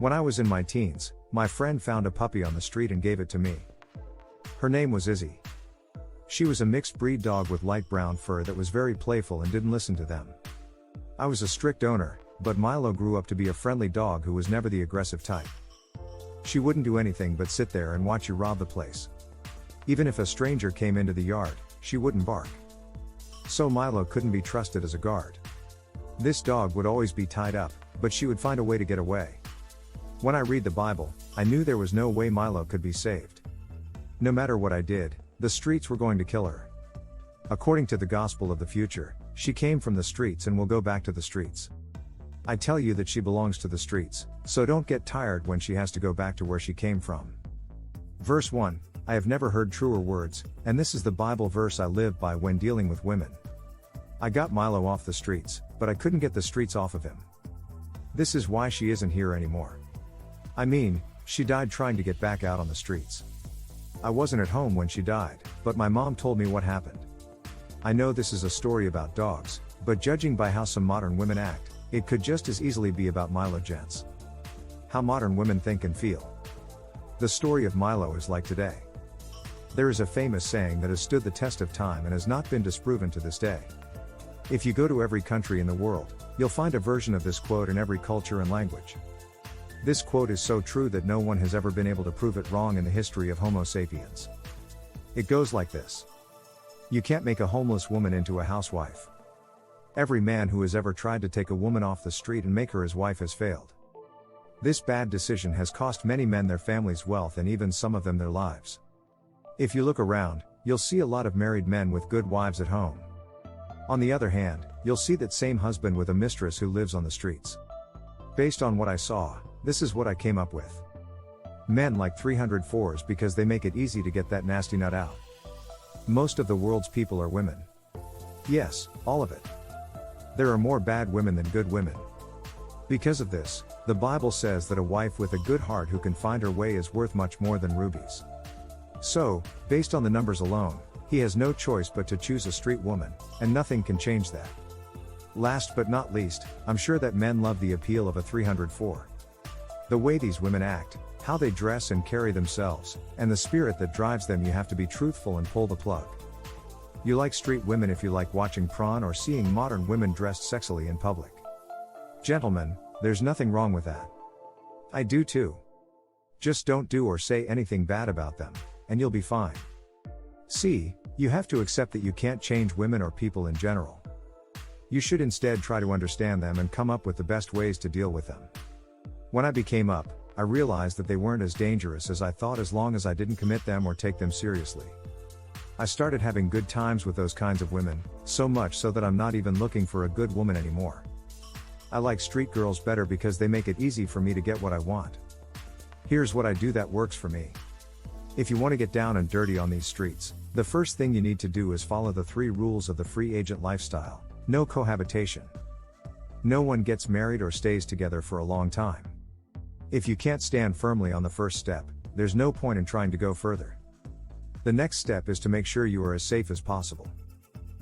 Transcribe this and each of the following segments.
When I was in my teens, my friend found a puppy on the street and gave it to me. Her name was Izzy. She was a mixed breed dog with light brown fur that was very playful and didn't listen to them. I was a strict owner, but Milo grew up to be a friendly dog who was never the aggressive type. She wouldn't do anything but sit there and watch you rob the place. Even if a stranger came into the yard, she wouldn't bark. So Milo couldn't be trusted as a guard. This dog would always be tied up, but she would find a way to get away. When I read the Bible, I knew there was no way Milo could be saved. No matter what I did, the streets were going to kill her. According to the gospel of the future, she came from the streets and will go back to the streets. I tell you that she belongs to the streets, so don't get tired when she has to go back to where she came from. Verse 1, I have never heard truer words, and this is the Bible verse I live by when dealing with women. I got Milo off the streets, but I couldn't get the streets off of him. This is why she isn't here anymore. I mean, she died trying to get back out on the streets. I wasn't at home when she died, but my mom told me what happened. I know this is a story about dogs, but judging by how some modern women act, it could just as easily be about Milo, gents. How modern women think and feel. The story of Milo is like today. There is a famous saying that has stood the test of time and has not been disproven to this day. If you go to every country in the world, you'll find a version of this quote in every culture and language. This quote is so true that no one has ever been able to prove it wrong in the history of Homo sapiens. It goes like this. You can't make a homeless woman into a housewife. Every man who has ever tried to take a woman off the street and make her his wife has failed. This bad decision has cost many men their families' wealth and even some of them their lives. If you look around, you'll see a lot of married men with good wives at home. On the other hand, you'll see that same husband with a mistress who lives on the streets. Based on what I saw, this is what I came up with. Men like 304s because they make it easy to get that nasty nut out. Most of the world's people are women. Yes, all of it. There are more bad women than good women. Because of this, the Bible says that a wife with a good heart who can find her way is worth much more than rubies. So, based on the numbers alone, he has no choice but to choose a street woman, and nothing can change that. Last but not least, I'm sure that men love the appeal of a 304. The way these women act, how they dress and carry themselves, and the spirit that drives them. You have to be truthful and pull the plug. You like street women if you like watching porn or seeing modern women dressed sexily in public. Gentlemen, there's nothing wrong with that. I do too. Just don't do or say anything bad about them, and you'll be fine. See, you have to accept that you can't change women or people in general. You should instead try to understand them and come up with the best ways to deal with them. When I became up, I realized that they weren't as dangerous as I thought as long as I didn't commit them or take them seriously. I started having good times with those kinds of women, so much so that I'm not even looking for a good woman anymore. I like street girls better because they make it easy for me to get what I want. Here's what I do that works for me. If you want to get down and dirty on these streets, the first thing you need to do is follow the 3 rules of the free agent lifestyle. No cohabitation. No one gets married or stays together for a long time. If you can't stand firmly on the first step, there's no point in trying to go further. The next step is to make sure you are as safe as possible.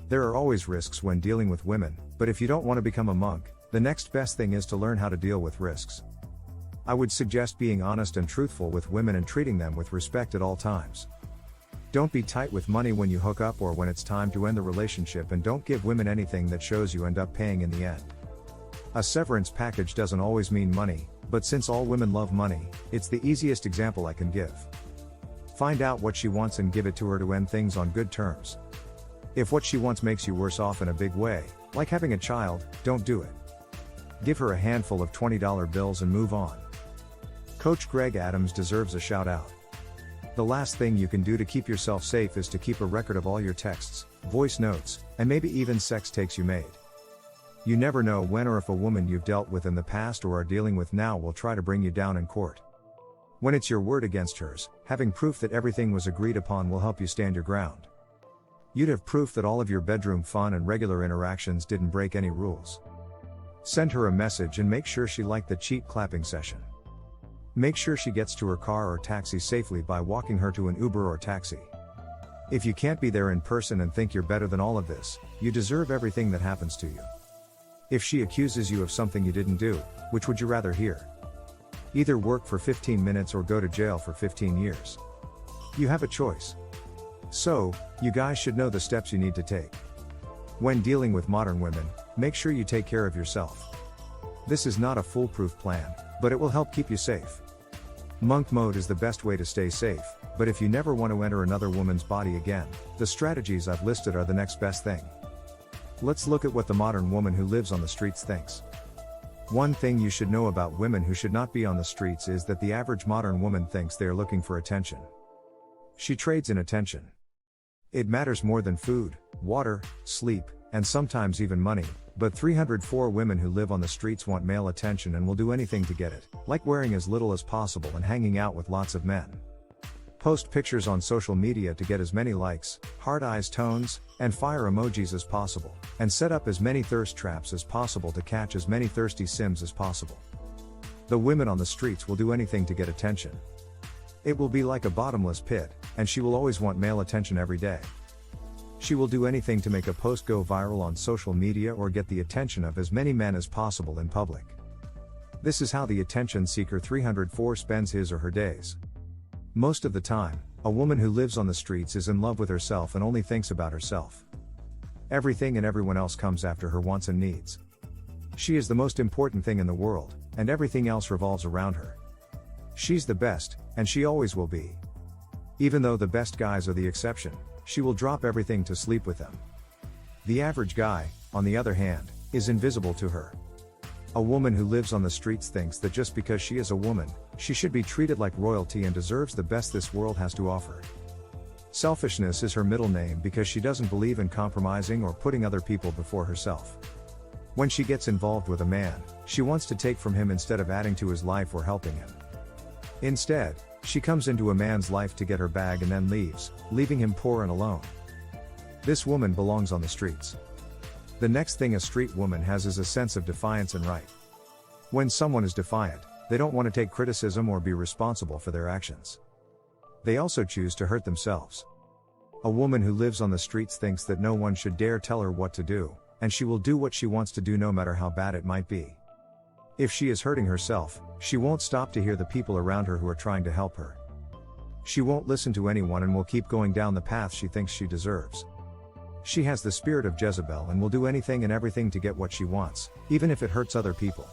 There are always risks when dealing with women, but if you don't want to become a monk, the next best thing is to learn how to deal with risks. I would suggest being honest and truthful with women and treating them with respect at all times. Don't be tight with money when you hook up or when it's time to end the relationship, and don't give women anything that shows you end up paying in the end. A severance package doesn't always mean money, but since all women love money, it's the easiest example I can give. Find out what she wants and give it to her to end things on good terms. If what she wants makes you worse off in a big way, like having a child, don't do it. Give her a handful of $20 bills and move on. Coach Greg Adams deserves a shout out. The last thing you can do to keep yourself safe is to keep a record of all your texts, voice notes, and maybe even sex takes you made. You never know when or if a woman you've dealt with in the past or are dealing with now will try to bring you down in court. When it's your word against hers, having proof that everything was agreed upon will help you stand your ground. You'd have proof that all of your bedroom fun and regular interactions didn't break any rules. Send her a message and make sure she liked the cheek clapping session. Make sure she gets to her car or taxi safely by walking her to an Uber or taxi. If you can't be there in person and think you're better than all of this, you deserve everything that happens to you. If she accuses you of something you didn't do, which would you rather hear? Either work for 15 minutes or go to jail for 15 years. You have a choice. So, you guys should know the steps you need to take. When dealing with modern women, make sure you take care of yourself. This is not a foolproof plan, but it will help keep you safe. Monk mode is the best way to stay safe, but if you never want to enter another woman's body again, the strategies I've listed are the next best thing. Let's look at what the modern woman who lives on the streets thinks. One thing you should know about women who should not be on the streets is that the average modern woman thinks they are looking for attention. She trades in attention. It matters more than food, water, sleep, and sometimes even money, but 304 women who live on the streets want male attention and will do anything to get it, like wearing as little as possible and hanging out with lots of men. Post pictures on social media to get as many likes, heart eyes tones, and fire emojis as possible, and set up as many thirst traps as possible to catch as many thirsty sims as possible. The women on the streets will do anything to get attention. It will be like a bottomless pit, and she will always want male attention every day. She will do anything to make a post go viral on social media or get the attention of as many men as possible in public. This is how the attention seeker 304 spends his or her days. Most of the time, a woman who lives on the streets is in love with herself and only thinks about herself. Everything and everyone else comes after her wants and needs. She is the most important thing in the world, and everything else revolves around her. She's the best, and she always will be. Even though the best guys are the exception, she will drop everything to sleep with them. The average guy, on the other hand, is invisible to her. A woman who lives on the streets thinks that just because she is a woman, she should be treated like royalty and deserves the best this world has to offer. Selfishness is her middle name because she doesn't believe in compromising or putting other people before herself. When she gets involved with a man, she wants to take from him instead of adding to his life or helping him. Instead, she comes into a man's life to get her bag and then leaves, leaving him poor and alone. This woman belongs on the streets. The next thing a street woman has is a sense of defiance and right. When someone is defiant, they don't want to take criticism or be responsible for their actions. They also choose to hurt themselves. A woman who lives on the streets thinks that no one should dare tell her what to do, and she will do what she wants to do no matter how bad it might be. If she is hurting herself, she won't stop to hear the people around her who are trying to help her. She won't listen to anyone and will keep going down the path she thinks she deserves. She has the spirit of Jezebel and will do anything and everything to get what she wants, even if it hurts other people.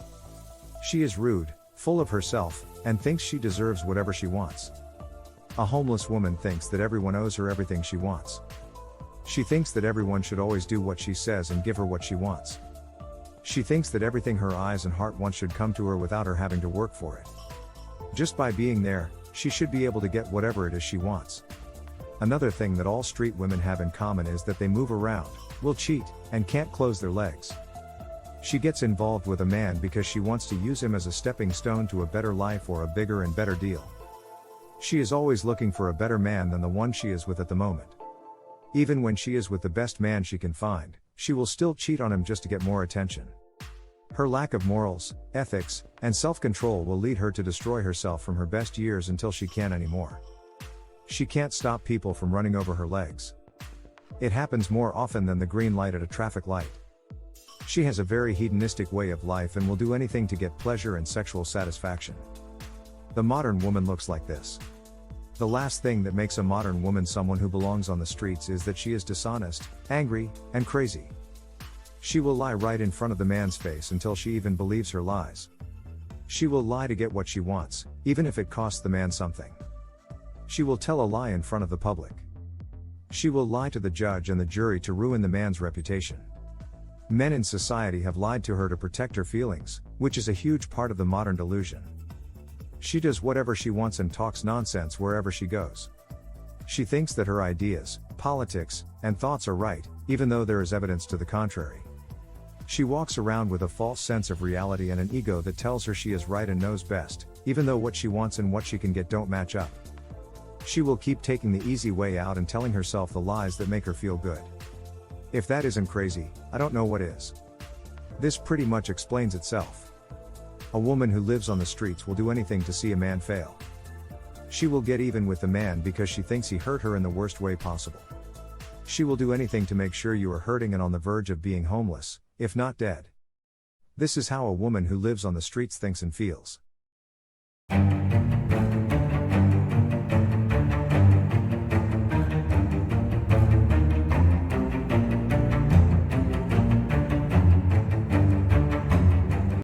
She is rude, full of herself, and thinks she deserves whatever she wants. A homeless woman thinks that everyone owes her everything she wants. She thinks that everyone should always do what she says and give her what she wants. She thinks that everything her eyes and heart want should come to her without her having to work for it. Just by being there, she should be able to get whatever it is she wants. Another thing that all street women have in common is that they move around, will cheat, and can't close their legs. She gets involved with a man because she wants to use him as a stepping stone to a better life or a bigger and better deal. She is always looking for a better man than the one she is with at the moment. Even when she is with the best man she can find, she will still cheat on him just to get more attention. Her lack of morals, ethics, and self-control will lead her to destroy herself from her best years until she can't anymore. She can't stop people from running over her legs. It happens more often than the green light at a traffic light. She has a very hedonistic way of life and will do anything to get pleasure and sexual satisfaction. The modern woman looks like this. The last thing that makes a modern woman someone who belongs on the streets is that she is dishonest, angry, and crazy. She will lie right in front of the man's face until she even believes her lies. She will lie to get what she wants, even if it costs the man something. She will tell a lie in front of the public. She will lie to the judge and the jury to ruin the man's reputation. Men in society have lied to her to protect her feelings, which is a huge part of the modern delusion. She does whatever she wants and talks nonsense wherever she goes. She thinks that her ideas, politics, and thoughts are right, even though there is evidence to the contrary. She walks around with a false sense of reality and an ego that tells her she is right and knows best, even though what she wants and what she can get don't match up. She will keep taking the easy way out and telling herself the lies that make her feel good. If that isn't crazy, I don't know what is. This pretty much explains itself. A woman who lives on the streets will do anything to see a man fail. She will get even with the man because she thinks he hurt her in the worst way possible. She will do anything to make sure you are hurting and on the verge of being homeless, if not dead. This is how a woman who lives on the streets thinks and feels.